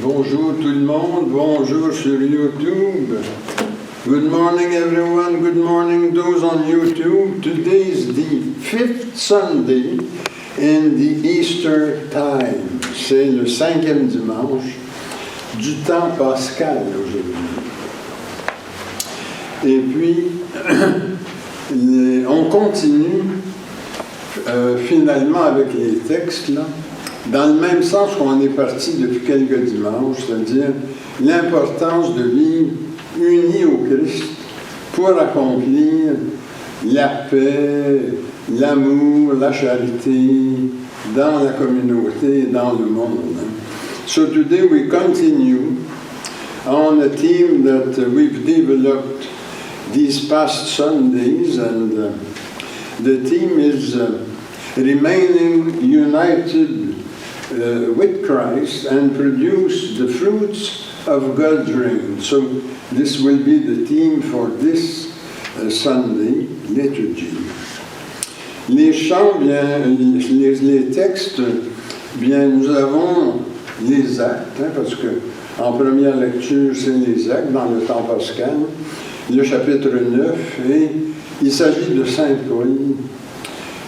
Bonjour tout le monde, bonjour sur YouTube. Good morning everyone, good morning those on YouTube. Today is the 5th Sunday in the Easter time. C'est le 5e dimanche du temps pascal aujourd'hui. Et puis, on continue finalement avec les textes, là, dans le même sens qu'on est parti depuis quelques dimanches, c'est-à-dire l'importance de vivre unis au Christ pour accomplir la paix, l'amour, la charité dans la communauté et dans le monde. So today we continue on a theme that we've developed these past Sundays, and the theme is remaining united with Christ and produce the fruits of God's reign. So this will be the theme for this Sunday liturgy. Les chants, bien, les textes, bien, nous avons les actes, parce que en première lecture, c'est les actes dans le temps pascal, le chapitre 9, et il s'agit de Saint Paul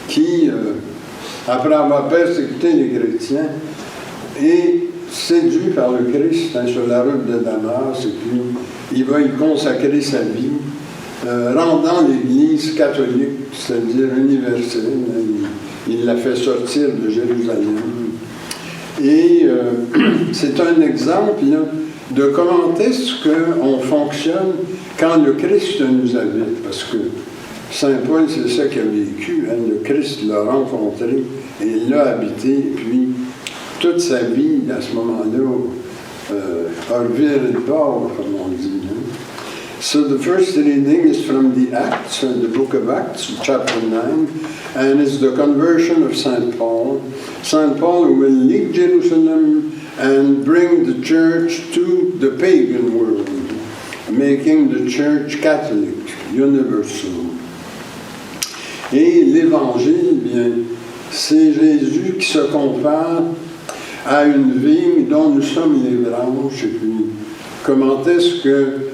qui, après avoir persécuté les chrétiens, est séduit par le Christ sur la route de Damas, et puis il va y consacrer sa vie, rendant l'Église catholique, c'est-à-dire universelle. Il l'a fait sortir de Jérusalem. Et c'est un exemple là, de comment est-ce qu'on fonctionne quand le Christ nous habite, parce que Saint Paul, c'est ça qu'il a vécu, hein, le Christ l'a rencontré et l'a habité, et puis toute sa vie, à ce moment-là, a viré de bord, comme on dit. Hein. So the first reading is from the Acts, the book of Acts, chapter 9, and it's the conversion of St. Paul. St. Paul will leave Jerusalem and bring the church to the pagan world, making the church Catholic, universal. Et l'Évangile, bien, c'est Jésus qui se compare à une vigne dont nous sommes les branches, et puis comment est-ce que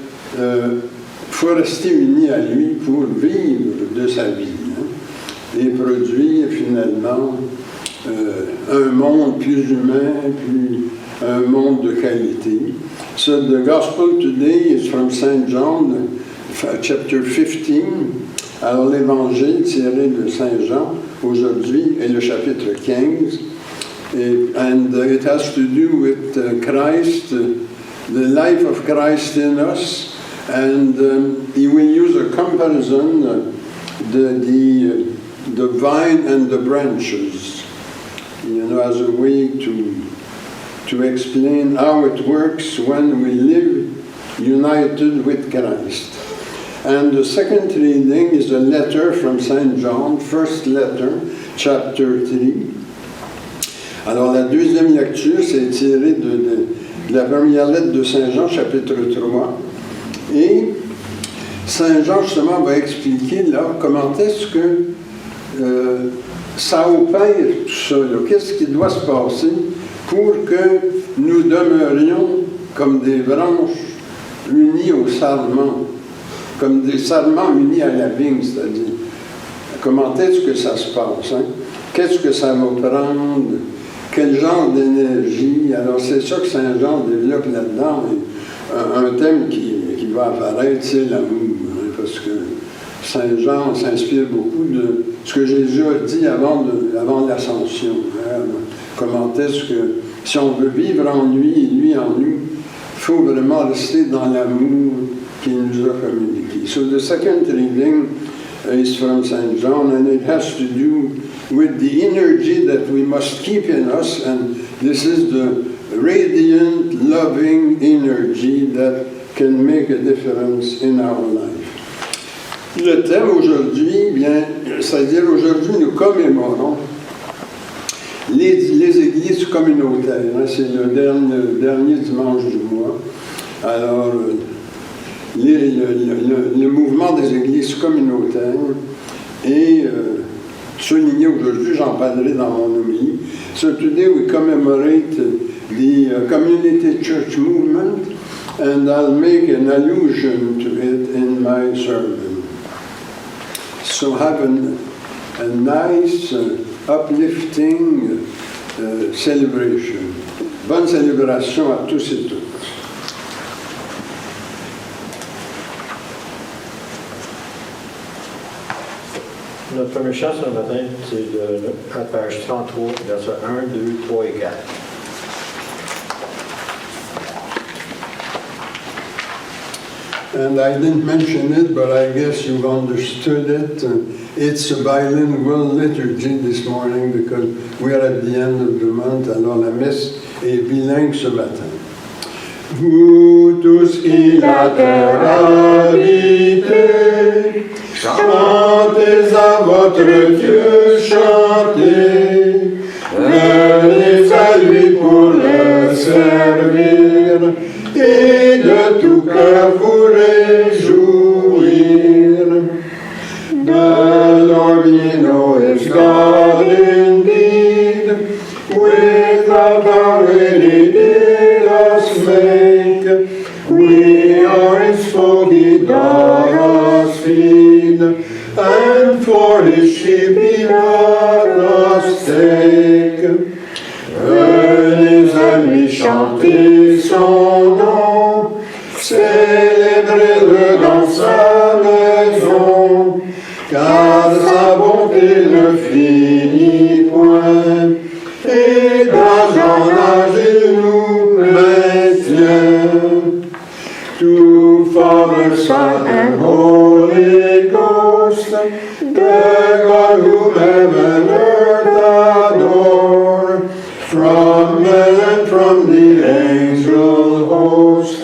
faut rester unis à lui pour vivre de sa vie, hein, et produire finalement un monde plus humain, puis un monde de qualité. So the Gospel today is from St. John, chapter 15. Alors l'Évangile tiré de Saint Jean aujourd'hui est le chapitre 15. And it has to do with Christ, the life of Christ in us, and he will use a comparison, the vine and the branches, you know, as a way to explain how it works when we live united with Christ. And the second reading is a letter from St. John, first letter, chapter 3. Alors la deuxième lecture, c'est tiré de la première lettre de Saint Jean, chapitre 3. Et Saint Jean, justement, va expliquer là comment est-ce que ça opère tout ça. Qu'est-ce qui doit se passer pour que nous demeurions comme des branches unies au sarment, comme des sarments unis à la vigne, c'est-à-dire. Comment est-ce que ça se passe? Hein? Qu'est-ce que ça va prendre? Quel genre d'énergie? Alors c'est ça que Saint Jean développe là-dedans. Un thème qui va apparaître, c'est l'amour. Hein, parce que Saint Jean s'inspire beaucoup de ce que Jésus a dit avant l'ascension. Hein, comment est-ce que, si on veut vivre en lui et lui en nous, il faut vraiment rester dans l'amour qu'il nous a communiqué. So the second reading is from St. John, and it has to do with the energy that we must keep in us, and this is the radiant, loving energy that can make a difference in our life. Le thème aujourd'hui, bien, c'est-à-dire aujourd'hui nous commémorons les églises communautaires. Hein, c'est le dernier dimanche du mois. Alors, le mouvement des églises communautaires est souligné aujourd'hui, j'en parlerai dans mon homélie. So today we commemorate the Community Church movement, and I'll make an allusion to it in my sermon. So have a nice, uplifting celebration. Bonne célébration à tous et toutes. Notre premier chant ce matin, c'est à page 33, versets 1, 2, 3 et 4. And I didn't mention it, but I guess you've understood it. It's a bilingual liturgy this morning because we are at the end of the month, alors la messe est bilingue ce matin. Vous tous qui la terre habitez, chantez à votre Dieu, chantez, venez à lui pour le servir, et de tout cœur vous réjouir. The Lord we know is God indeed, without already did us make. We are his folk, he doth us feed, and for his sheep he doth us take. Venez à lui chanter son nom, célébrez-le dans sa maison, car sa bonté ne finit point, et d'âge en âge il nous maintient. To Father, Son, and Holy Ghost, the God whom heaven and earth adore, from men and from the angel host,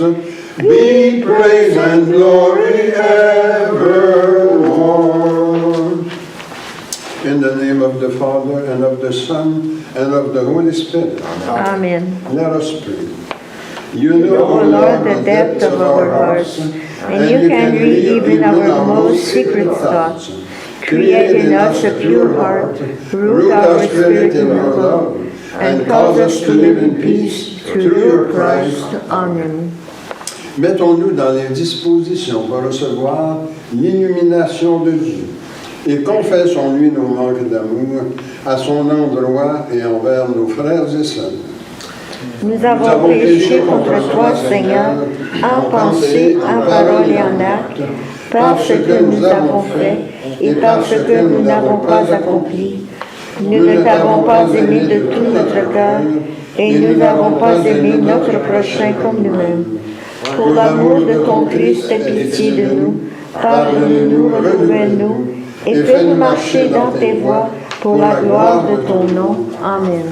be praise and glory evermore. In the name of the Father, and of the Son, and of the Holy Spirit. Amen. Let us pray. You know, O Lord, the depth of our hearts, and you can read even our most secret thoughts. Create in us a pure heart, root our spirit in your love, and cause us to live in peace through your Christ. Amen. Mettons-nous dans les dispositions pour recevoir l'illumination de Dieu et confessons-lui nos manques d'amour à son endroit et envers nos frères et sœurs. Nous avons péché contre toi, Seigneur, en pensée, en parole et en acte, par ce que nous avons fait et par ce que nous n'avons pas accompli. Nous ne t'avons pas aimé de tout notre cœur et nous n'avons pas aimé notre prochain comme nous-mêmes. Pour l'amour de ton Christ, aie pitié de nous, pardonne-nous, renouvelle-nous et fais-nous marcher dans tes voies pour la gloire de ton nom. Amen.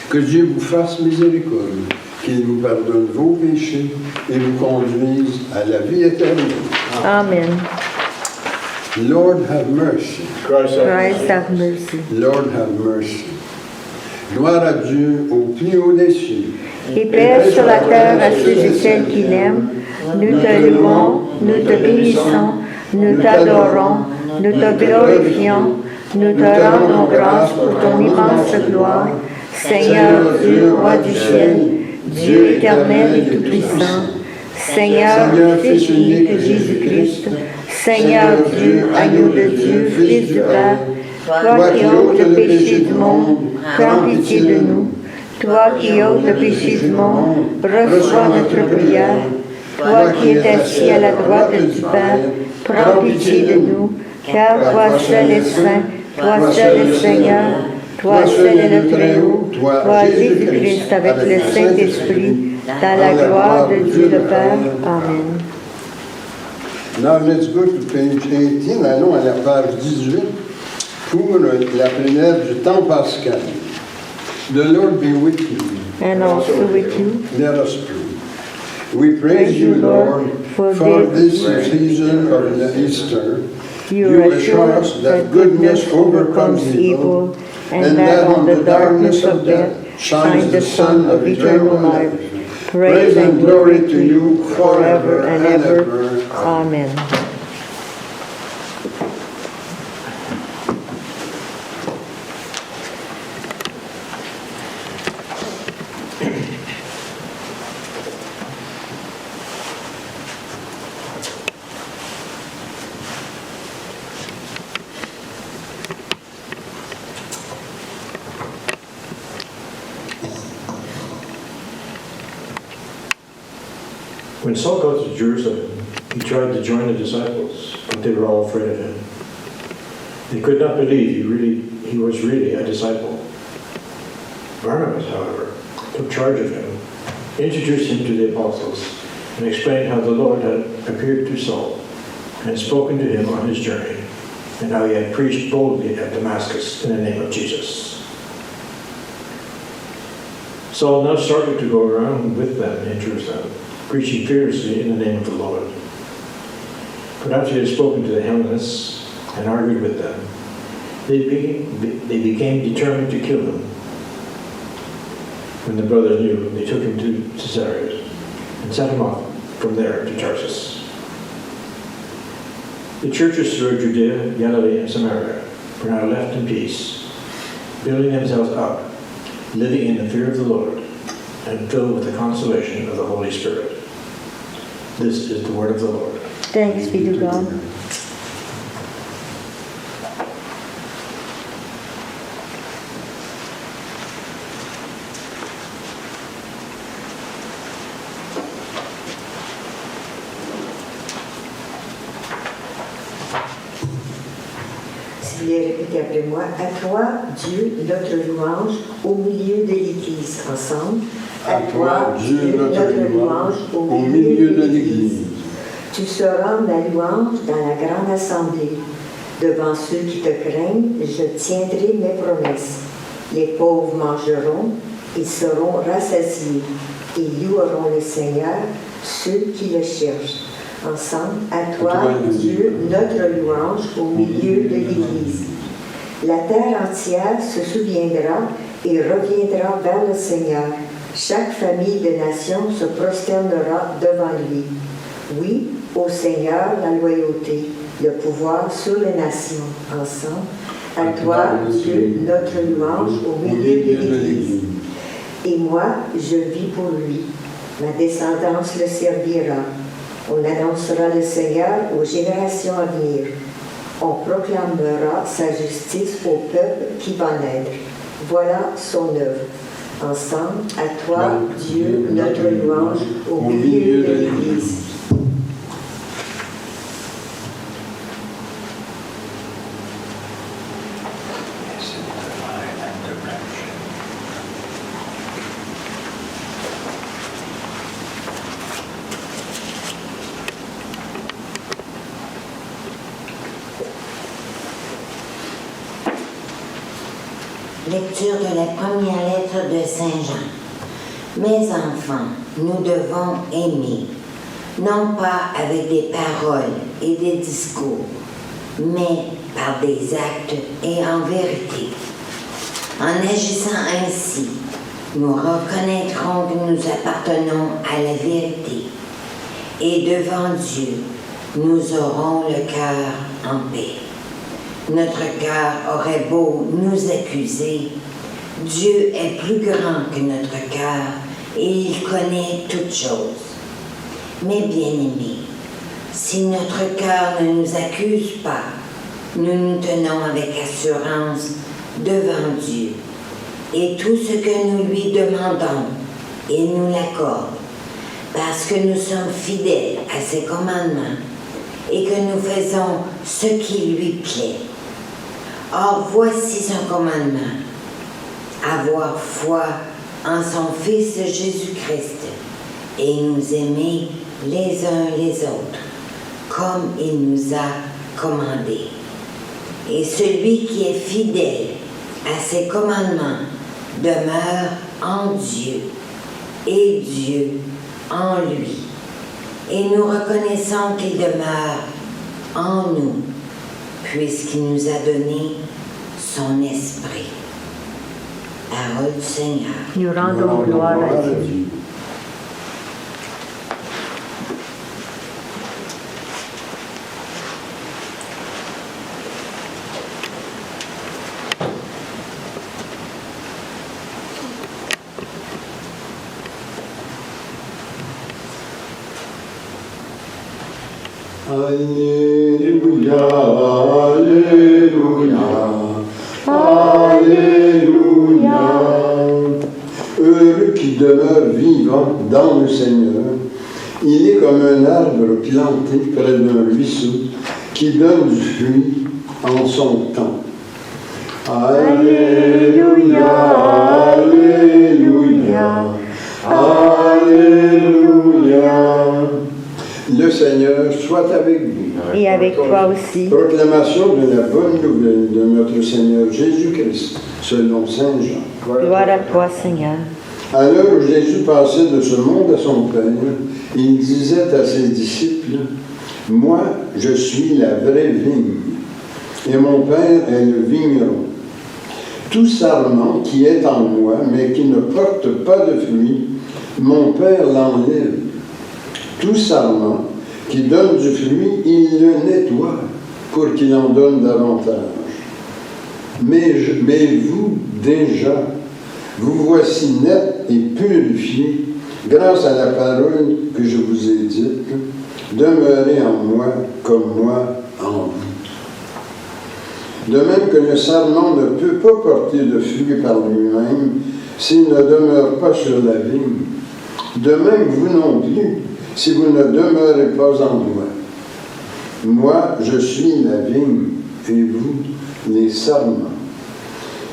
Que Dieu vous fasse miséricorde, qu'il vous pardonne vos péchés et vous conduise à la vie éternelle. Amen. Lord have mercy. Christ have mercy. Lord have mercy. Gloire à Dieu au plus haut des cieux. Et paix sur la terre à ceux et celles qui l'aiment. Nous te louons, nous te bénissons, nous t'adorons, nous te glorifions, nous te rendons grâce pour ton immense gloire. Seigneur Dieu, roi du ciel, Dieu éternel et tout-puissant, Seigneur, Fils unique de Jésus-Christ, Seigneur Dieu, agneau de Dieu, Fils du Père, toi qui ôtes le péché du monde, prends pitié de nous. Toi qui ôtes le péché du monde, reçois notre prière. Toi qui es assis à la droite du Père, prends pitié de nous, car toi seul es saint, toi seul es Seigneur, toi seul es le Très-Haut, toi Jésus-Christ avec le Saint-Esprit, dans la gloire de Dieu le Père. Amen. Now let's go to page 18. Allons à la page 18 pour la prière du temps pascal. The Lord be with you. And also with you. Let us pray. We praise you, Lord, for this season of the Easter. You assure us that goodness overcomes evil, and that on the darkness of death shines the sun of eternal life. Praise and glory to you forever and ever. Amen. When Saul got to Jerusalem, he tried to join the disciples, but they were all afraid of him. They could not believe he was really a disciple. Barnabas, however, took charge of him, introduced him to the apostles, and explained how the Lord had appeared to Saul and spoken to him on his journey, and how he had preached boldly at Damascus in the name of Jesus. Saul now started to go around with them in Jerusalem, preaching fearlessly in the name of the Lord. But after he had spoken to the Hellenists and argued with them, they became determined to kill him. When the brothers knew, they took him to Caesarea and sent him off from there to Tarsus. The churches throughout Judea, Galilee, and Samaria were now left in peace, building themselves up, living in the fear of the Lord, and filled with the consolation of the Holy Spirit. This is the word of the Lord. Thanks be to God. Si vous les répétez après moi, à toi, Dieu, notre louange au milieu de l'Église, ensemble. À toi, Dieu, notre louange au milieu de l'Église. Tu sauras ma louange dans la grande assemblée. Devant ceux qui te craignent, je tiendrai mes promesses. Les pauvres mangeront, ils seront rassasiés. Ils loueront le Seigneur, ceux qui le cherchent. Ensemble, à toi, Dieu, notre louange au milieu de l'Église. La terre entière se souviendra et reviendra vers le Seigneur. Chaque famille de nations se prosternera devant lui. Oui, au Seigneur, la loyauté, le pouvoir sur les nations. Ensemble, à toi, Dieu, notre louange au milieu de l'Église. Et moi, je vis pour lui. Ma descendance le servira. On annoncera le Seigneur aux générations à venir. On proclamera sa justice au peuple qui va naître. Voilà son œuvre. Ensemble, à toi, Dieu, notre louange au milieu de l'Église. Lecture de la première lettre de Saint Jean. Mes enfants, nous devons aimer, non pas avec des paroles et des discours, mais par des actes et en vérité. En agissant ainsi, nous reconnaîtrons que nous appartenons à la vérité, et devant Dieu, nous aurons le cœur en paix. Notre cœur aurait beau nous accuser, Dieu est plus grand que notre cœur et il connaît toutes choses. Mais bien-aimés, si notre cœur ne nous accuse pas, nous nous tenons avec assurance devant Dieu. Et tout ce que nous lui demandons, il nous l'accorde, parce que nous sommes fidèles à ses commandements et que nous faisons ce qui lui plaît. Or, voici son commandement, avoir foi en son Fils Jésus-Christ et nous aimer les uns les autres, comme il nous a commandé. Et celui qui est fidèle à ses commandements demeure en Dieu et Dieu en lui. Et nous reconnaissons qu'il demeure en nous, puisqu'il nous a donné son esprit. Parole du Seigneur. Nous rendons gloire à Dieu. Alléluia, Alléluia, Alléluia. Heureux qui demeure vivant dans le Seigneur Il est comme un arbre planté près d'un ruisseau qui donne du fruit en son temps. Alléluia, Alléluia, Alléluia. Le Seigneur soit avec vous. Et avec toi aussi. Proclamation de la bonne nouvelle de notre Seigneur Jésus-Christ, selon Saint Jean. Gloire à toi, Seigneur. À l'heure où Jésus passait de ce monde à son Père, il disait à ses disciples, « Moi, je suis la vraie vigne, et mon Père est le vigneron. Tout sarment qui est en moi, mais qui ne porte pas de fruits, mon Père l'enlève. Tout sarment qui donne du fruit, il le nettoie pour qu'il en donne davantage. Mais vous, déjà, vous voici nets et purifiés grâce à la parole que je vous ai dite. Demeurez en moi comme moi en vous. De même que le sarment ne peut pas porter de fruit par lui-même s'il ne demeure pas sur la vigne. De même vous non plus, si vous ne demeurez pas en moi. Moi, je suis la vigne, et vous, les sarments.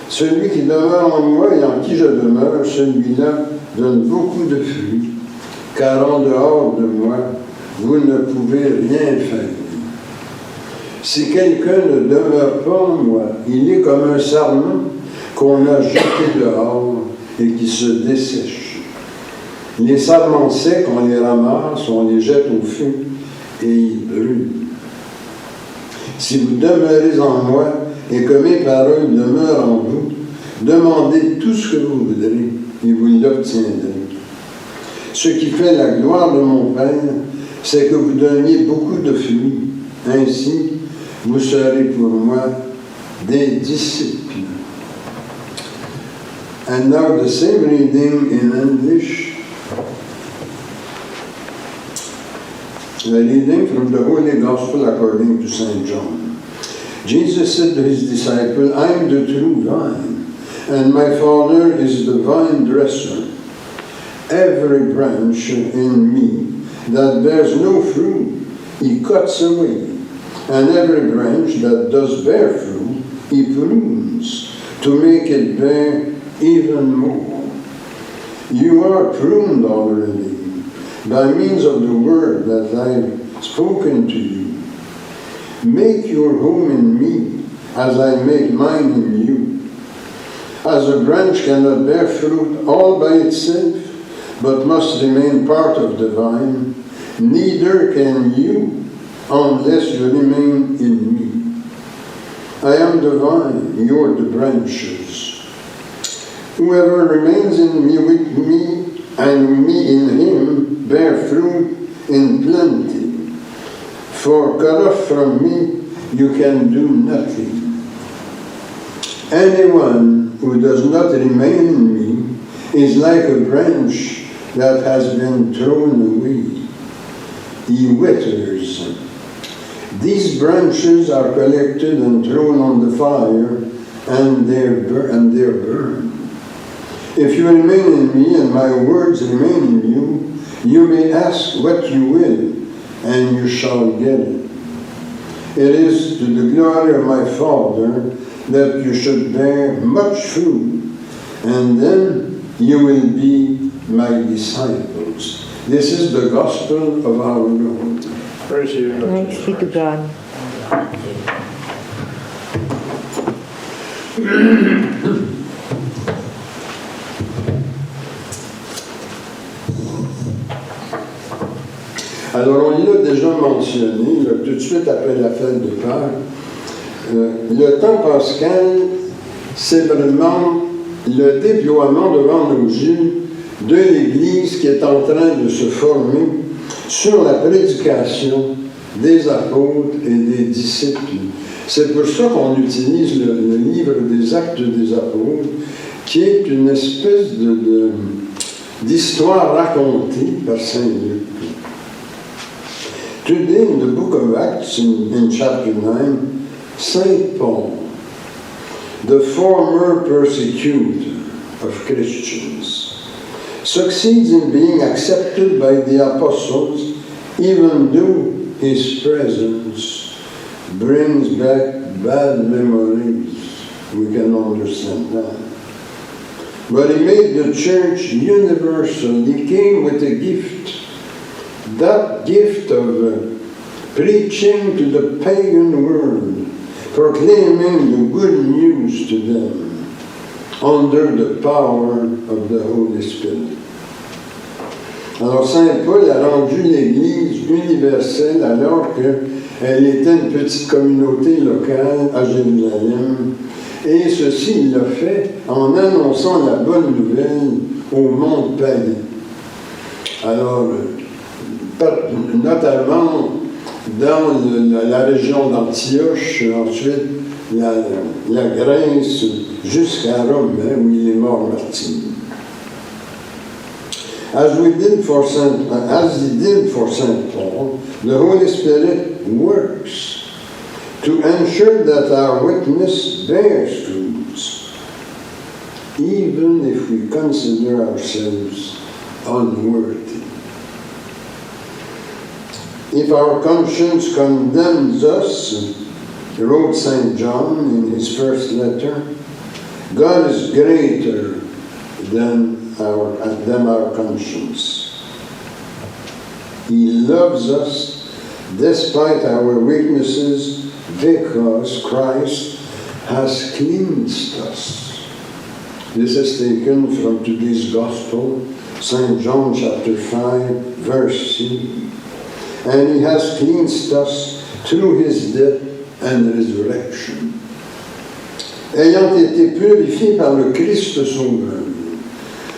Celui qui demeure en moi et en qui je demeure, celui-là donne beaucoup de fruits, car en dehors de moi, vous ne pouvez rien faire. Si quelqu'un ne demeure pas en moi, il est comme un sarment qu'on a jeté dehors et qui se dessèche. Les sarments secs, on les ramasse, on les jette au feu et ils brûlent. Si vous demeurez en moi et que mes paroles demeurent en vous, demandez tout ce que vous voudrez et vous l'obtiendrez. Ce qui fait la gloire de mon Père, c'est que vous donniez beaucoup de fruits. Ainsi, vous serez pour moi des disciples. And now the same reading in English. A reading from the Holy Gospel according to St. John. Jesus said to his disciple, I am the true vine, and my Father is the vine dresser. Every branch in me that bears no fruit, he cuts away. And every branch that does bear fruit, he prunes, to make it bear even more. You are pruned already by means of the word that I have spoken to you. Make your home in me, as I make mine in you. As a branch cannot bear fruit all by itself, but must remain part of the vine, neither can you unless you remain in me. I am the vine, you are the branches. Whoever remains in me with me, and me in him, bear fruit in plenty. For cut off from me, you can do nothing. Anyone who does not remain in me is like a branch that has been thrown away. He withers. These branches are collected and thrown on the fire, and they're burned. If you remain in me and my words remain in you, you may ask what you will, and you shall get it. It is to the glory of my Father that you should bear much fruit, and then you will be my disciples. This is the gospel of our Lord. Praise you, Lord. Thanks be to God. Alors, on l'a déjà mentionné, là, tout de suite après la fête de Pâques. Le temps pascal, c'est vraiment le déploiement devant nos yeux de l'Église qui est en train de se former sur la prédication des apôtres et des disciples. C'est pour ça qu'on utilise le livre des Actes des apôtres, qui est une espèce d'histoire racontée par Saint Luc. Today, in the book of Acts, in chapter 9, St. Paul, the former persecutor of Christians, succeeds in being accepted by the apostles, even though his presence brings back bad memories. We can understand that. But he made the church universal. He came with a gift. That gift of preaching to the pagan world, proclaiming the good news to them under the power of the Holy Spirit. Alors Saint Paul a rendu l'Église universelle alors qu'elle était une petite communauté locale à Jérusalem. Et ceci, il l'a fait en annonçant la bonne nouvelle au monde païen. Alors, notamment dans la région d'Antioche, ensuite la Grèce, jusqu'à Rome, où il est mort martyr. As he did for St. Paul, the Holy Spirit works to ensure that our witness bears fruits, even if we consider ourselves unworthy. If our conscience condemns us, wrote St. John in his first letter, God is greater than our conscience. He loves us despite our weaknesses because Christ has cleansed us. This is taken from today's Gospel, St. John chapter 5, verse 3. And he has cleansed us through his death and resurrection. Ayant été purifiés par le Christ Sauveur,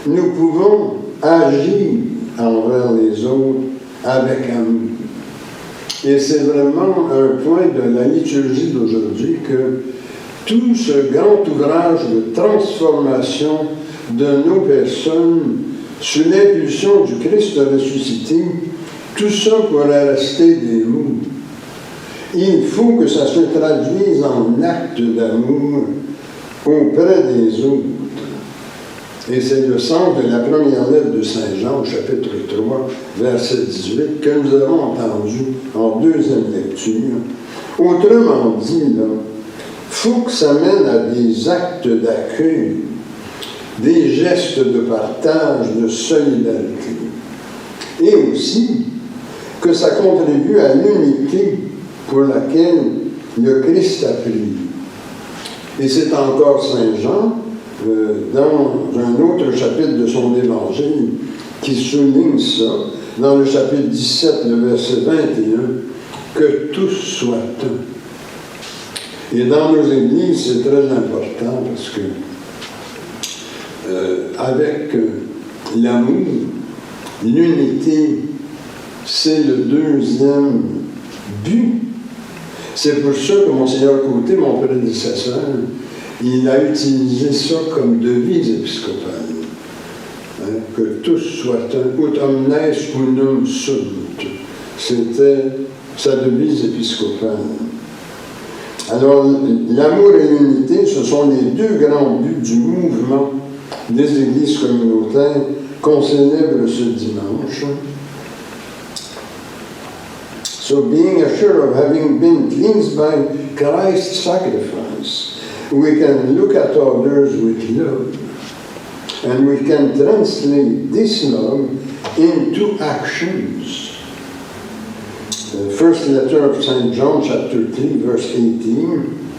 nous pouvons agir envers les autres avec amour. Et c'est vraiment un point de la liturgie d'aujourd'hui que tout ce grand ouvrage de transformation de nos personnes sous l'impulsion du Christ ressuscité, tout ça pourrait rester des mots. Il faut que ça se traduise en acte d'amour auprès des autres. Et c'est le sens de la première lettre de Saint Jean, chapitre 3, verset 18, que nous avons entendu en deuxième lecture. Autrement dit, il faut que ça mène à des actes d'accueil, des gestes de partage, de solidarité. Et aussi que ça contribue à l'unité pour laquelle le Christ a prié. Et c'est encore Saint Jean, dans un autre chapitre de son évangile, qui souligne ça, dans le chapitre 17, le verset 21, que tous soient un. Et dans nos églises, c'est très important parce que avec l'amour, l'unité, c'est le deuxième but. C'est pour ça que Monseigneur Côté, mon prédécesseur, il a utilisé ça comme devise épiscopale. Hein, que tous soient un, ut omnes unum sunt. C'était sa devise épiscopale. Alors, l'amour et l'unité, ce sont les deux grands buts du mouvement des églises communautaires qu'on célèbre ce dimanche. So, being assured of having been cleansed by Christ's sacrifice, we can look at others with love, and we can translate this love into actions. The first letter of St. John, chapter 3, verse 18,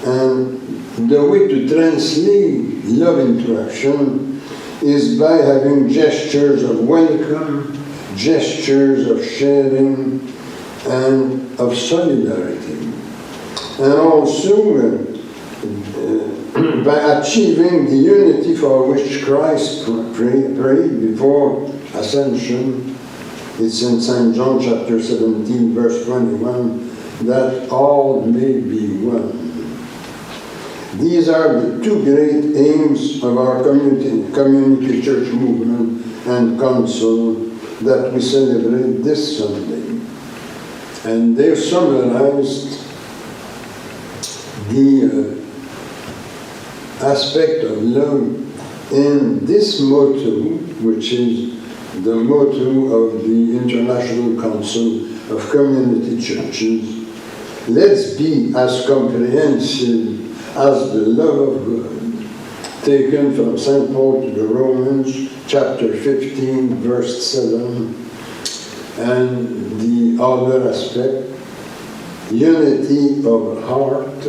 and the way to translate love into action is by having gestures of welcome, gestures of sharing, and of solidarity. And also by achieving the unity for which Christ prayed before ascension. It's in St. John chapter 17, verse 21, that all may be one. These are the two great aims of our community church movement and council that we celebrate this Sunday. And they're summarized the aspect of love in this motto which is the motto of the International Council of Community Churches. Let's be as comprehensive as the love of God, taken from St. Paul to the Romans, chapter 15, verse 7, and the other aspect, unity of heart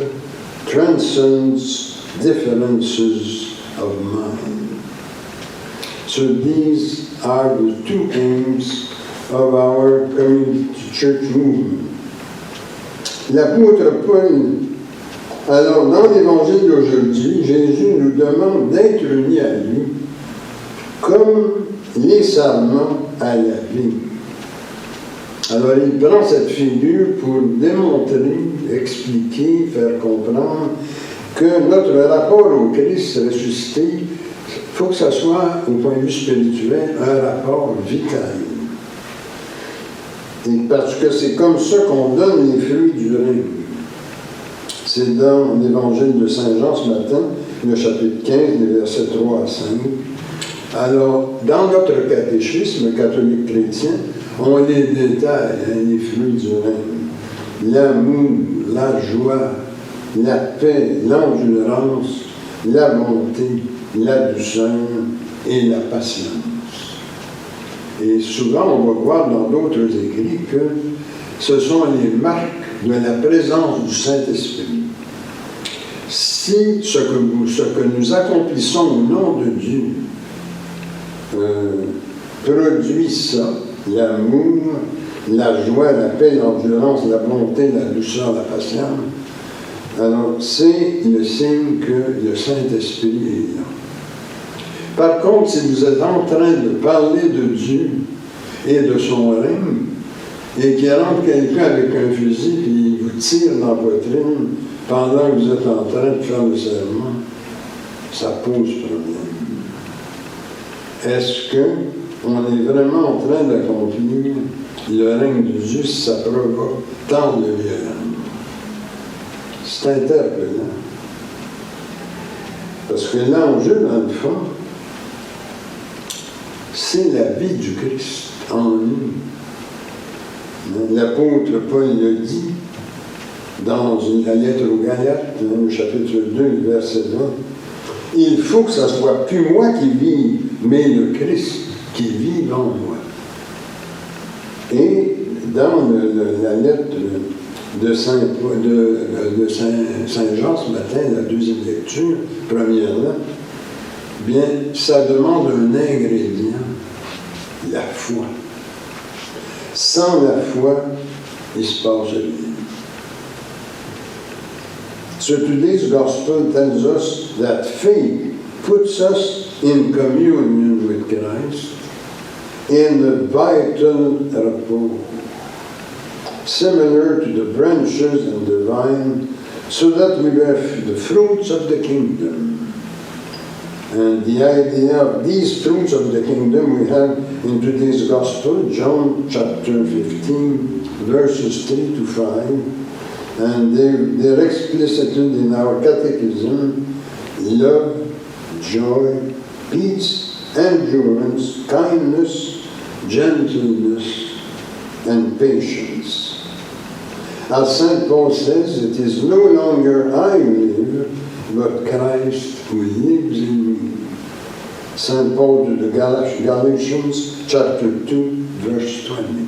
transcends differences of mind. So these are the two aims of our community church movement. L'apôtre Paul, alors dans l'évangile d'aujourd'hui, Jésus nous demande d'être unis à lui comme les sarments à la vigne. Alors il prend cette figure pour démontrer, expliquer, faire comprendre que notre rapport au Christ ressuscité, il faut que ça soit, au point de vue spirituel, un rapport vital. Et parce que c'est comme ça qu'on donne les fruits du règne. C'est dans l'évangile de Saint Jean ce matin, le chapitre 15, les versets 3 à 5. Alors, dans notre catéchisme catholique chrétien, on les détaille, les fruits du règne. L'amour, la joie, la paix, l'endurance, la bonté, la douceur et la patience. Et souvent, on va voir dans d'autres écrits que ce sont les marques de la présence du Saint-Esprit. Si ce que nous accomplissons au nom de Dieu produit ça, l'amour, la joie, la paix, l'endurance, la bonté, la douceur, la patience, alors c'est le signe que le Saint-Esprit est là. Par contre, si vous êtes en train de parler de Dieu et de son règne, et qu'il rentre quelqu'un avec un fusil et il vous tire dans la poitrine pendant que vous êtes en train de faire le serment, ça pose problème. Est-ce qu'on est vraiment en train d'accomplir le règne de Dieu si ça provoque tant de violence? C'est interpellant. Parce que l'enjeu, dans le fond, c'est la vie du Christ en nous. L'apôtre Paul le dit dans la lettre aux Galates, au chapitre 2, verset 20. Il faut que ce soit plus moi qui vive, mais le Christ qui vive en moi. Et dans la lettre de Saint Jean ce matin, la deuxième lecture, première-là, bien, ça demande un ingrédient, la foi. Sans la foi, il ne se passe rien. So today's gospel tells us that faith puts us in communion with Christ in a vital rapport, similar to the branches and the vine, so that we bear the fruits of the kingdom. And the idea of these fruits of the kingdom we have in today's gospel, John chapter 15, verses 3 to 5, and they're explicited in our catechism: love, joy, peace, endurance, kindness, gentleness, and patience. As St. Paul says, it is no longer I who live, but Christ who lives in me. St. Paul to the Galatians, chapter 2, verse 20.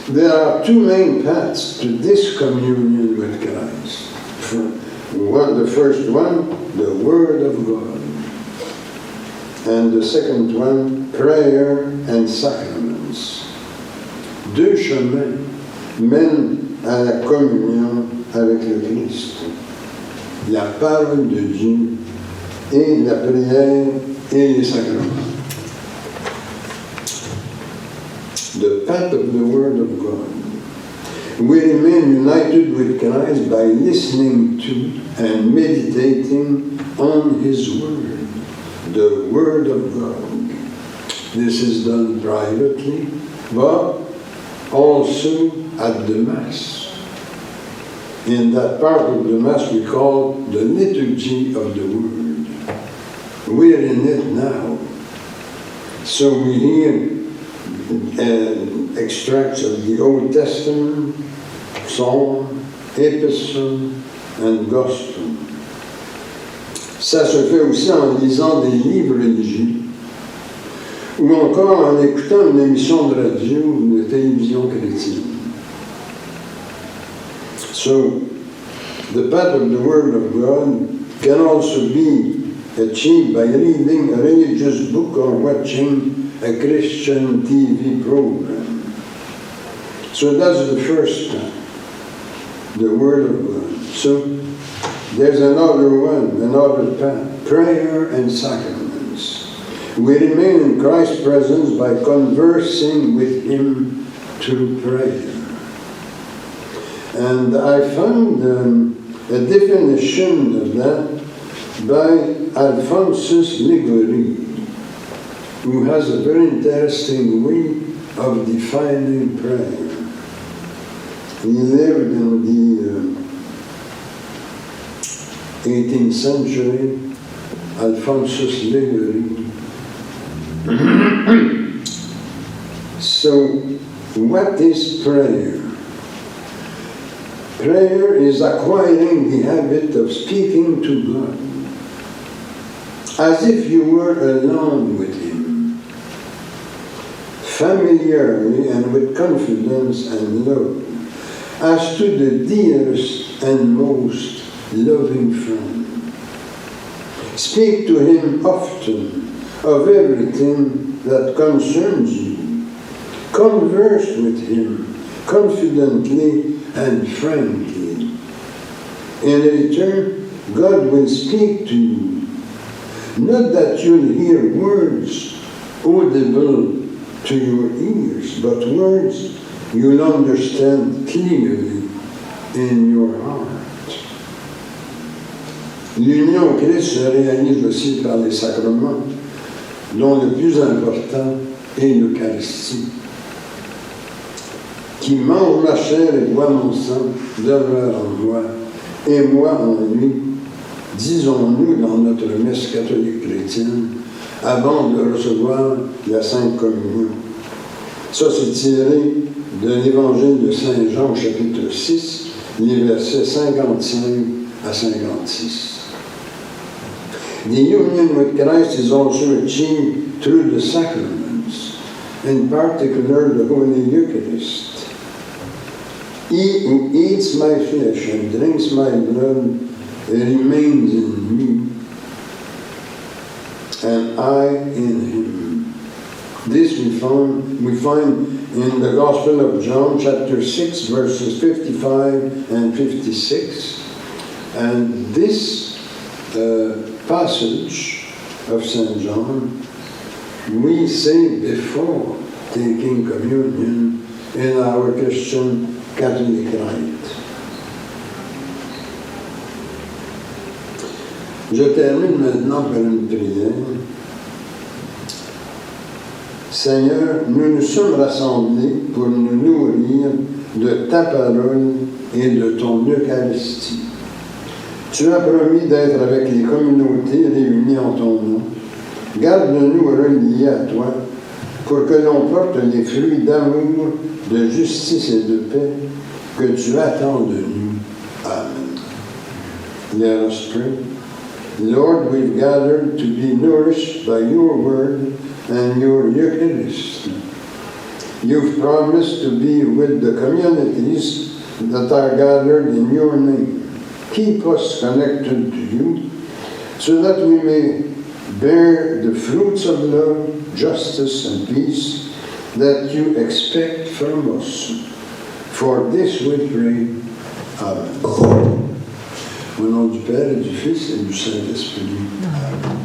There are two main paths to this communion with Christ. The first one, the Word of God. And the second one, prayer and sacraments. Deux chemins mènent à la communion avec le Christ. La parole de Dieu et la prière et les sacrements. The path of the Word of God. We remain united with Christ by listening to and meditating on His Word, the Word of God. This is done privately, but also at the Mass. In that part of the Mass we call the liturgy of the Word, We're in it now. So we hear extracts of the Old Testament, Psalm, Epistle, and Gospel. Ça se fait aussi en lisant des livres religieux ou encore en écoutant une émission de radio ou de télévision chrétienne. So, the path of the Word of God can also be achieved by reading a religious book or watching a Christian TV program. So that's the first path, the Word of God. So there's another one, another path, prayer and sacraments. We remain in Christ's presence by conversing with Him through prayer. And I found a definition of that by Alphonsus Ligori, who has a very interesting way of defining prayer. He lived in the 18th century, Alphonsus Ligori. So, what is prayer? Prayer is acquiring the habit of speaking to God as if you were alone with Him, familiarly and with confidence and love, as to the dearest and most loving friend. Speak to Him often of everything that concerns you. Converse with Him confidently and frankly. In return, God will speak to you. Not that you'll hear words audible to your ears, but words you'll understand clearly in your heart. L'union au Christ se réalise aussi par les sacrements, dont le plus important est l'Eucharistie. Qui mange ma chair et boit mon sang, demeure en moi, et moi en lui, disons-nous dans notre messe catholique chrétienne, avant de recevoir la Sainte Communion. Ça, c'est tiré de l'Évangile de Saint Jean, chapitre 6, les versets 55 à 56. The union with Christ is also achieved through the sacraments, in particular the Holy Eucharist. He who eats my flesh and drinks my blood remains in me, and I in him. This we find in the Gospel of John, chapter 6, verses 55 and 56. And this passage of St. John, we say before taking communion in our Christian Catholic rite. Je termine maintenant par une prière. Seigneur, nous nous sommes rassemblés pour nous nourrir de ta parole et de ton Eucharistie. Tu as promis d'être avec les communautés réunies en ton nom. Garde-nous reliés à toi pour que l'on porte les fruits d'amour, de justice et de paix que tu attends de nous. Amen. Let us pray. Lord, we've gathered to be nourished by your word and your Eucharist. You've promised to be with the communities that are gathered in your name. Keep us connected to you so that we may bear the fruits of love, justice, and peace that you expect from us. For this we pray. Amen. Au nom du Père et du Fils et du Saint-Esprit. Amen.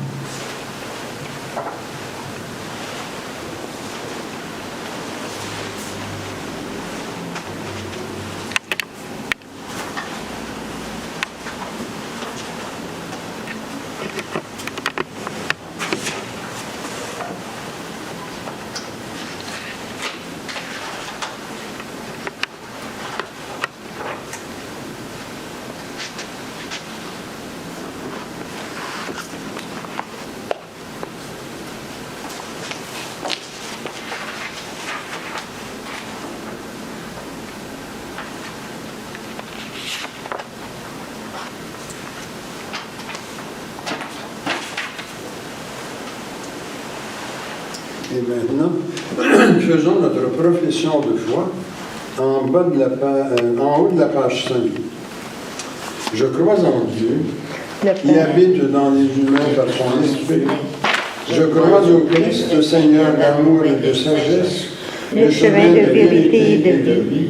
Et maintenant, faisons notre profession de foi en haut de la page 5. Je crois en Dieu, Le qui Père, habite dans les humains par son esprit. Je crois au Christ, Seigneur d'amour et de sagesse, le chemin de vérité et de vie.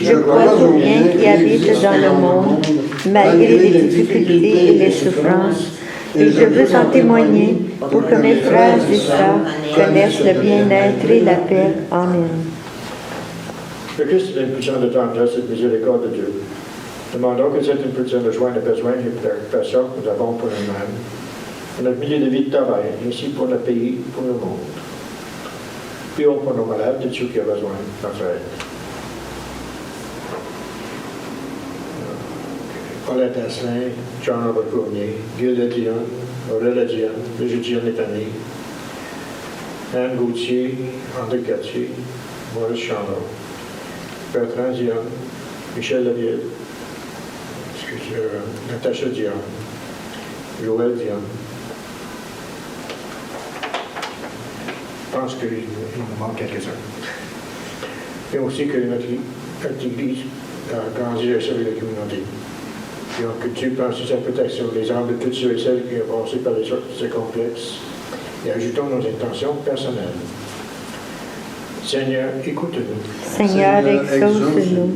Je crois au bien qui habite dans le monde, malgré les difficultés et les souffrances, et je veux en témoigner pour que mes frères et sœurs connaissent le bien-être et la paix. Amen. Le Christ est impulsion de tendresse et de miséricorde de Dieu. Demandons que cette impulsion rejoigne les besoins et les préoccupations que nous avons pour nous-mêmes, pour notre milieu de vie de travail, ainsi pour le pays, pour le monde. Prions pour nos malades, de ceux qui ont besoin de notre aide. Paulette Asselin, Jean-Robert Fournier, Gilles Dion, Aurélie Dion, Brigitte Dion et famille, Anne Gauthier, André Cartier, Maurice Chandon, Bertrand Dion, Michel Laville, Natacha Dion, Joël Dion. Je pense qu'il nous manque quelques-uns. Et aussi que notre Église a grandi à servir la communauté. Et que Dieu pense sa protection des âmes de toutes ceux et celles qui ont passé par ces complexes. Et ajoutons nos intentions personnelles. Seigneur, écoute-nous. Seigneur, exauce-nous.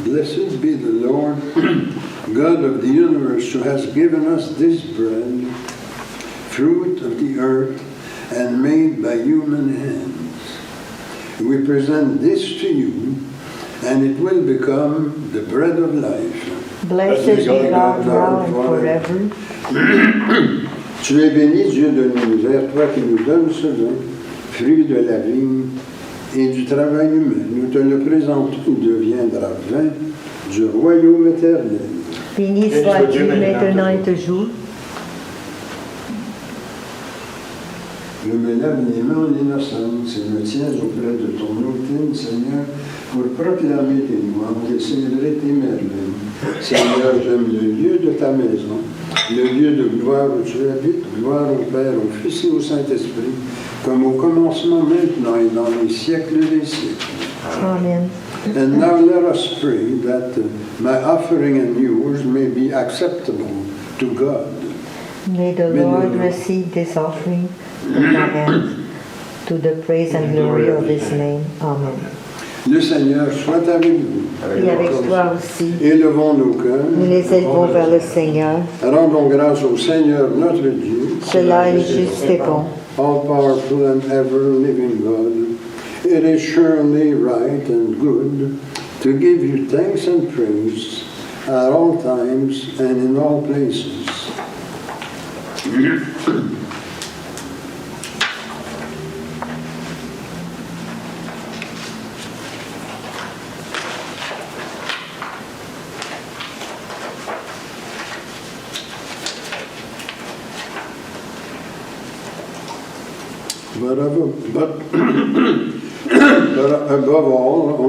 Blessed be the Lord, God of the universe, who has given us this bread, fruit of the earth, and made by human hands. We present this to you, and it will become the bread of life. Blessed be God now and forever. Tu es béni, Dieu de l'univers, toi qui nous donnes ce vin, fruit de la vigne et du travail humain. Nous te le présentons, il deviendra vin du royaume éternel. Béni soit Dieu maintenant et toujours. Je me lève les mains en innocence et me tiens auprès de ton autel, Seigneur, pour proclamer tes louanges et célébrer tes merveilles. Seigneur, j'aime le lieu de ta maison, le lieu de gloire où tu habites, gloire au Père, au Fils et au Saint-Esprit, comme au commencement, maintenant et dans les siècles des siècles. Amen. And now let us pray that my offering and yours may be acceptable to God. May the Lord receive this offering from my hands to the praise and glory of His name. Amen. Le Seigneur soit avec vous. Et avec toi aussi. Élevons nos cœurs. Nous les élevons vers le Seigneur. Rendons grâce au Seigneur notre Dieu. Cela est juste et bon. All powerful and ever living God. It is surely right and good to give you thanks and praise, at all times and in all places. But above all,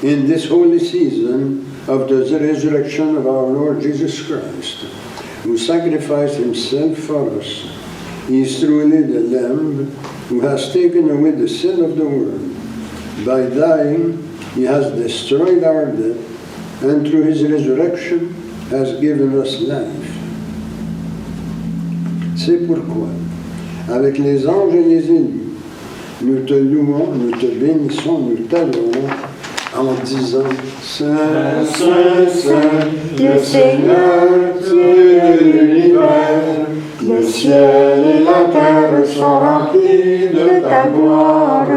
in this holy season of the resurrection of our Lord Jesus Christ, who sacrificed himself for us, he is truly the Lamb who has taken away the sin of the world. By dying, he has destroyed our death, and through his resurrection has given us life. C'est pourquoi, avec les anges et les élus, nous te louons, nous te bénissons, nous t'adorons en disant Saint, Saint, Saint, le Seigneur, Dieu de l'univers, le ciel et la terre sont remplis de ta gloire.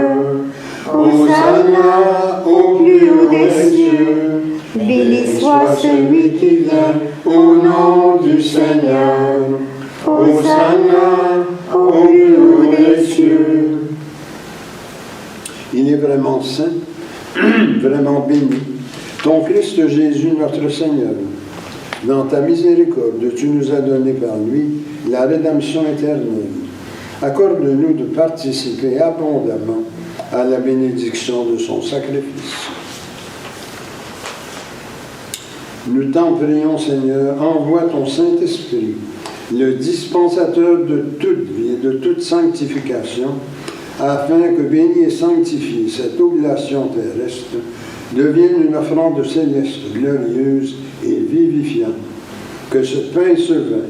Hosanna au plus haut des cieux, béni soit celui qui vient au nom du Seigneur. Hosanna au plus haut des cieux. Il est vraiment saint, vraiment béni, ton Christ Jésus notre Seigneur. Dans ta miséricorde, tu nous as donné par lui la rédemption éternelle. Accorde-nous de participer abondamment à la bénédiction de son sacrifice. Nous t'en prions, Seigneur, envoie ton Saint-Esprit, le dispensateur de toute vie et de toute sanctification, afin que, béni et sanctifié, cette oblation terrestre devienne une offrande céleste, glorieuse et vivifiante. Que ce pain et ce vin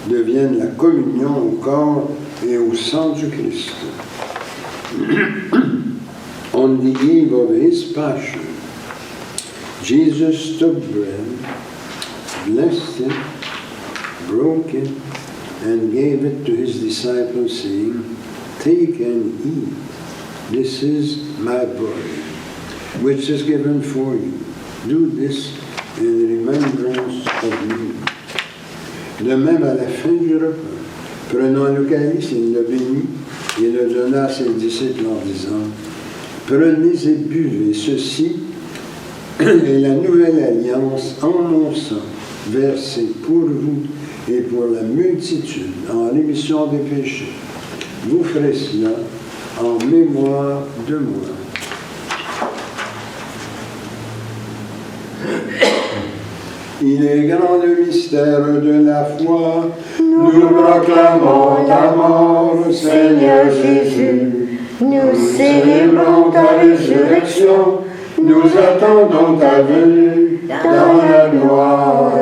deviennent la communion au corps et au sang du Christ. On the eve of his passion, Jesus took bread, blessed it, broke it, and gave it to his disciples, saying, Take and eat. This is my body, which is given for you. Do this in remembrance of me. De même, à la fin du repas, prenant le calice, il le bénit et le donna à ses disciples en disant, Prenez et buvez, ceci est la nouvelle alliance en mon sang, versée pour vous et pour la multitude en rémission des péchés. Vous ferez cela en mémoire de moi. Il est grand le mystère de la foi. Nous proclamons ta mort, Seigneur Jésus. Nous Célébrons ta résurrection. Nous attendons ta venue dans la gloire.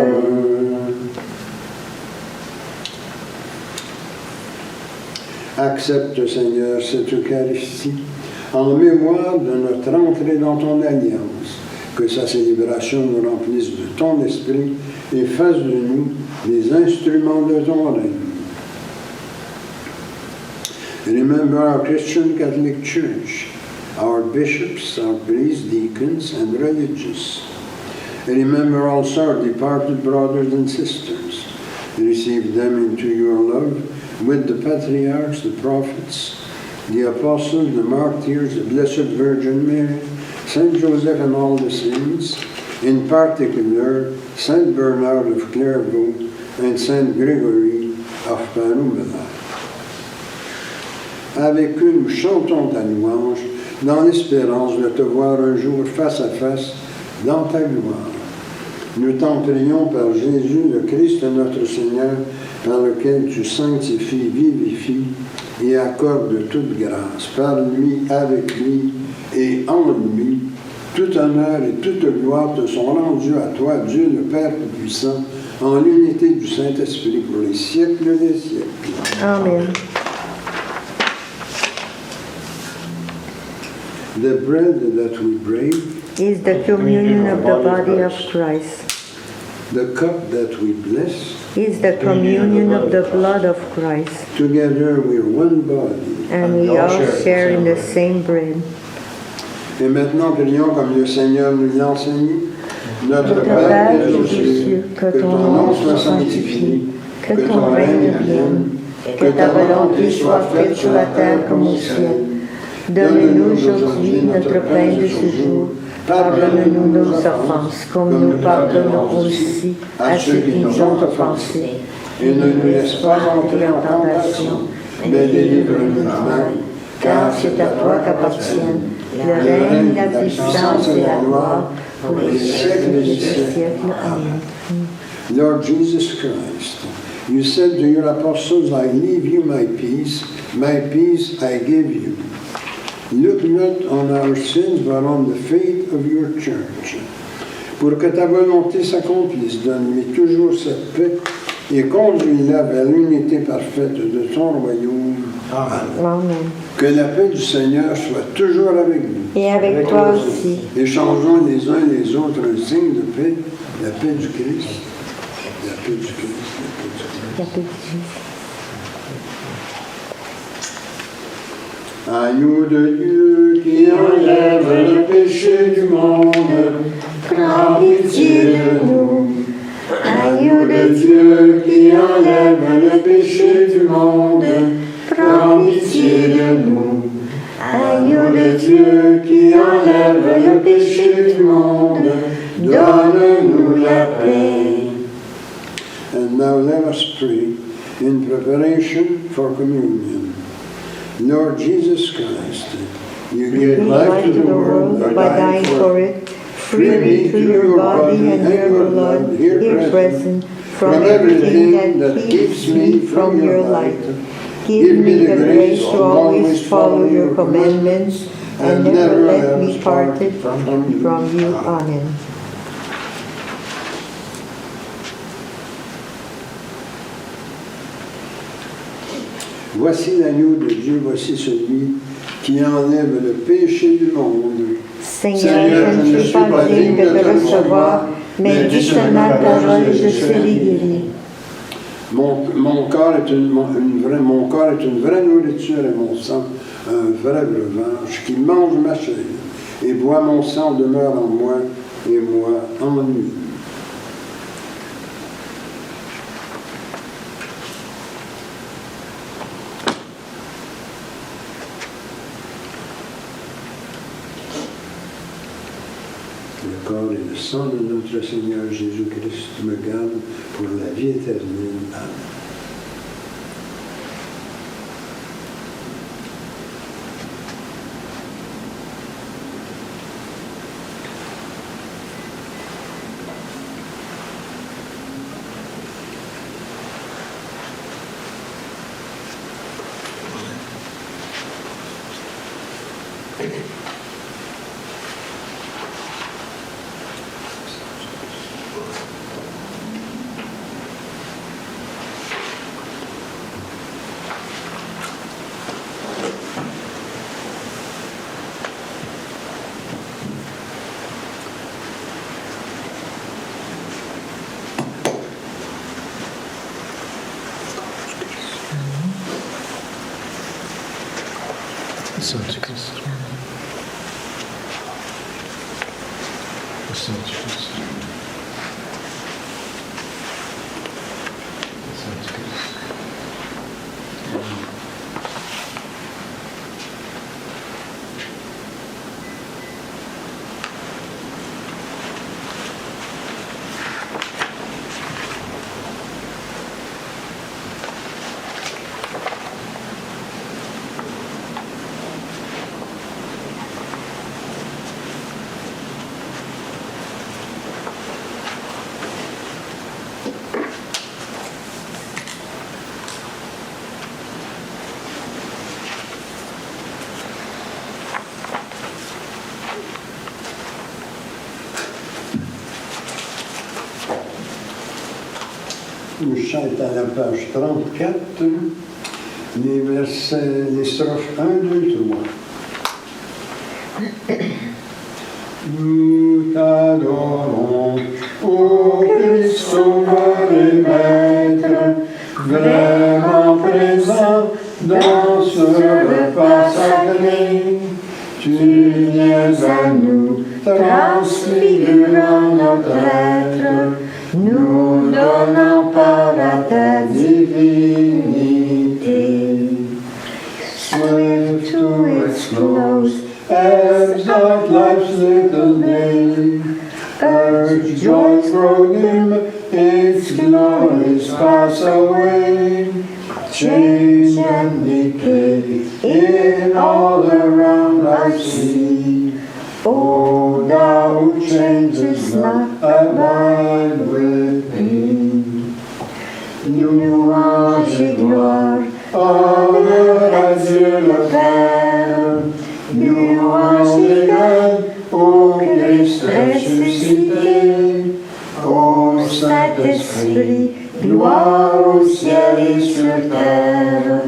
Accepte, Seigneur, cette Eucharistie en mémoire de notre entrée dans ton alliance. Que sa célébration nous remplisse de ton esprit et fasse de nous des instruments de ton règne. Remember our Christian Catholic Church, our bishops, our priests, deacons, and religious. Remember also our departed brothers and sisters. Receive them into your love with the patriarchs, the prophets, the apostles, the martyrs, the Blessed Virgin Mary, Saint Joseph and all the saints, in particular Saint Bernard of Clairvaux and Saint Gregory of Parouméla. Avec eux, nous chantons ta louange dans l'espérance de te voir un jour face à face dans ta gloire. Nous t'en prions par Jésus, le Christ, notre Seigneur, par lequel tu sanctifies, vivifies et accordes toute grâce. Par lui, avec lui et en lui, tout honneur et toute gloire te sont rendus à toi, Dieu le Père Tout-Puissant, en l'unité du Saint-Esprit pour les siècles des siècles. Amen. The bread that we break, Is the communion of the body of Christ. the cup that we bless, Is the communion of the blood of Christ. together we're one body. And we all share in the same bread. Et maintenant, prions comme le Seigneur nous l'a enseigné. Notre Père qui es aux cieux, que ton nom soit sanctifié, que ton règne vienne, que ta volonté soit faite sur la terre comme au ciel. Donne-nous aujourd'hui notre pain de ce jour. Pardonne-nous nos offenses, comme nous pardonnons aussi à ceux qui nous ont offensés. Et ne nous laisse pas entrer en tentation, mais délivre-nous du mal. Car c'est à toi qu'appartiennent le règne, la puissance et la gloire pour les siècles des siècles. Amen. Lord Jesus Christ, you said to your apostles, I leave you my peace I give you. Look not on our sins, but on the faith of your church. Pour que ta volonté s'accomplisse, donne-lui toujours cette paix et conduis-la vers l'unité parfaite de ton royaume. Amen. Amen. Que la paix du Seigneur soit toujours avec nous. Et avec toi aussi. Échangeons les uns les autres un signe de paix, la paix du Christ, la paix du Christ, la paix du Christ. Agneau de Dieu qui enlève le péché du monde, prends pitié de nous. Agneau de Dieu qui enlève le péché du monde, prends pitié de nous. Agneau de Dieu qui enlève le péché du monde, donne-nous la paix. And now let us pray in preparation for communion. Lord Jesus Christ, you gave life to the world by dying for it, freely through your body and your blood here present, from everything that keeps me from your light. Give me the grace to always follow your commandments and never let me part from you. Amen. Voici l'agneau de Dieu, voici celui qui enlève le péché du monde. Seigneur, je ne suis pas digne de te recevoir, mais dis seulement ta parole et je serai guéri. Mon corps est une vraie nourriture et mon sang un vrai breuvage qui mange ma chair et boit mon sang demeure en moi et moi en lui. Le corps et le sang de notre Seigneur Jésus-Christ me gardent pour la vie éternelle. Amen. Sang du Christ. Le sang du Christ. Le sang du Christ. Le chant est à la page 34, les strophes 1, 2, 3. Nous t'adorons, ô Christ Sauveur et Maître, vraiment présent dans ce repas sacré. Tu viens à nous, transfigurant notre life to its close, ebbs like life's little day. Earth's joys grow dim, its glories pass away. Change and decay in all around I see. O thou who changes not, abide with me. Louange et gloire, honneur à Dieu le Père. Louange égale au Christ ressuscité. Ô Saint-Esprit, gloire au ciel et sur terre,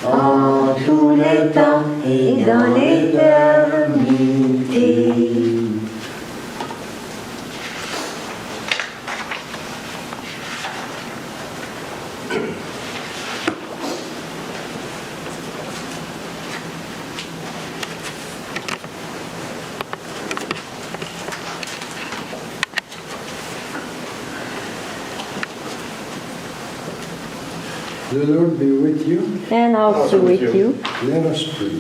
en tous les temps et dans l'éternité. The Lord be with you. And also with you. Let us pray.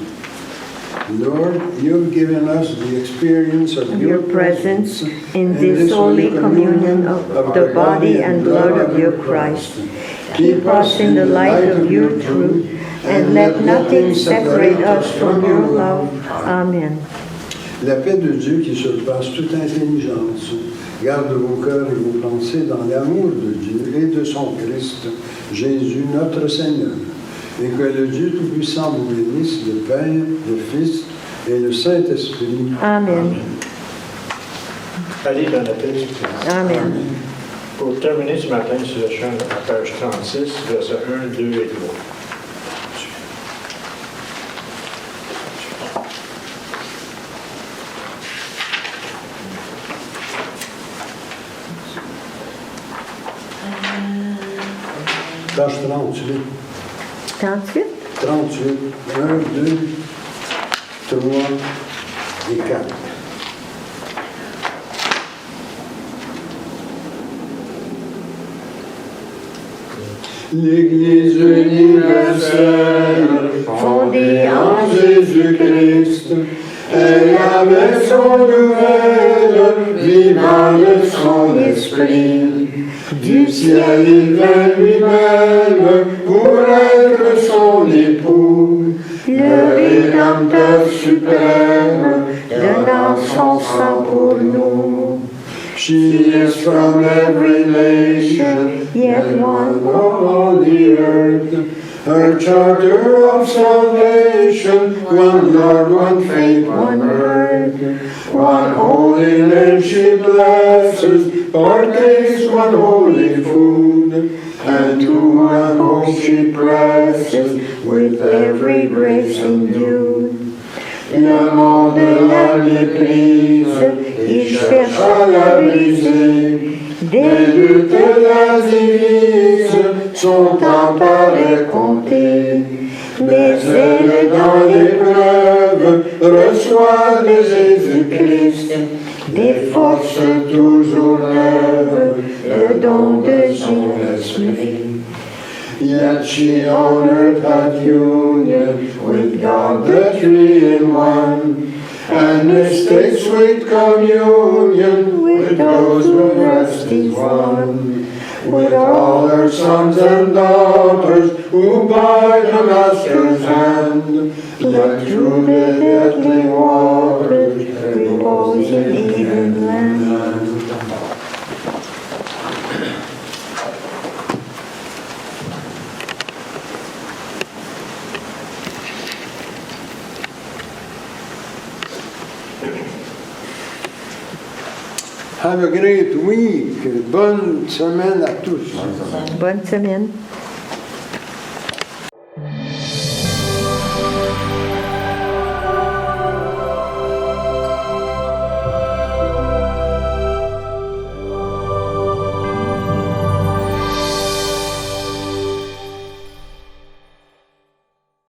Lord, you've given us the experience of Your presence in this holy communion of the body and blood of your Christ. Keep us in the light of your truth, and let nothing separate us from your love. Amen. La paix de Dieu qui surpasse toute intelligence garde vos cœurs et vos pensées dans l'amour de Dieu et de son Christ, Jésus notre Seigneur. Et que le Dieu Tout-Puissant vous bénisse, le Père, le Fils et le Saint-Esprit. Amen. Allez dans la paix du Christ. Amen. Pour terminer ce matin sur le chant à page 36, versets 1, 2 et 3. Page 38. 38. 38. 1, 2, 3 et 4. L'Église universelle, fondée en Jésus-Christ, elle avait son nouvelle, vivant de son esprit. Du ciel il vint lui-même pour être son époux, le Rédempteur suprême, donnant son sang pour nous. She is from every nation, yet one on the earth. Her charter of salvation, one Lord, one faith, one word. One holy name she blesses, partakes one holy food. And to one hope she presses, with every grace endued. Le monde la méprise, il cherche à la briser. Des luttes la divisent, son temps paraît compté. Mais elle, dans l'épreuve, reçoit de Jésus-Christ des forces toujours neuves, le don de Jésus-Christ. Yet she on earth had union with God the Three in One, and estates sweet communion with those who rest is one. With all her sons and daughters who by the Master's hand, let through the deadly waters repose in even land. Have a great week. Bonne semaine à tous. Bonne semaine.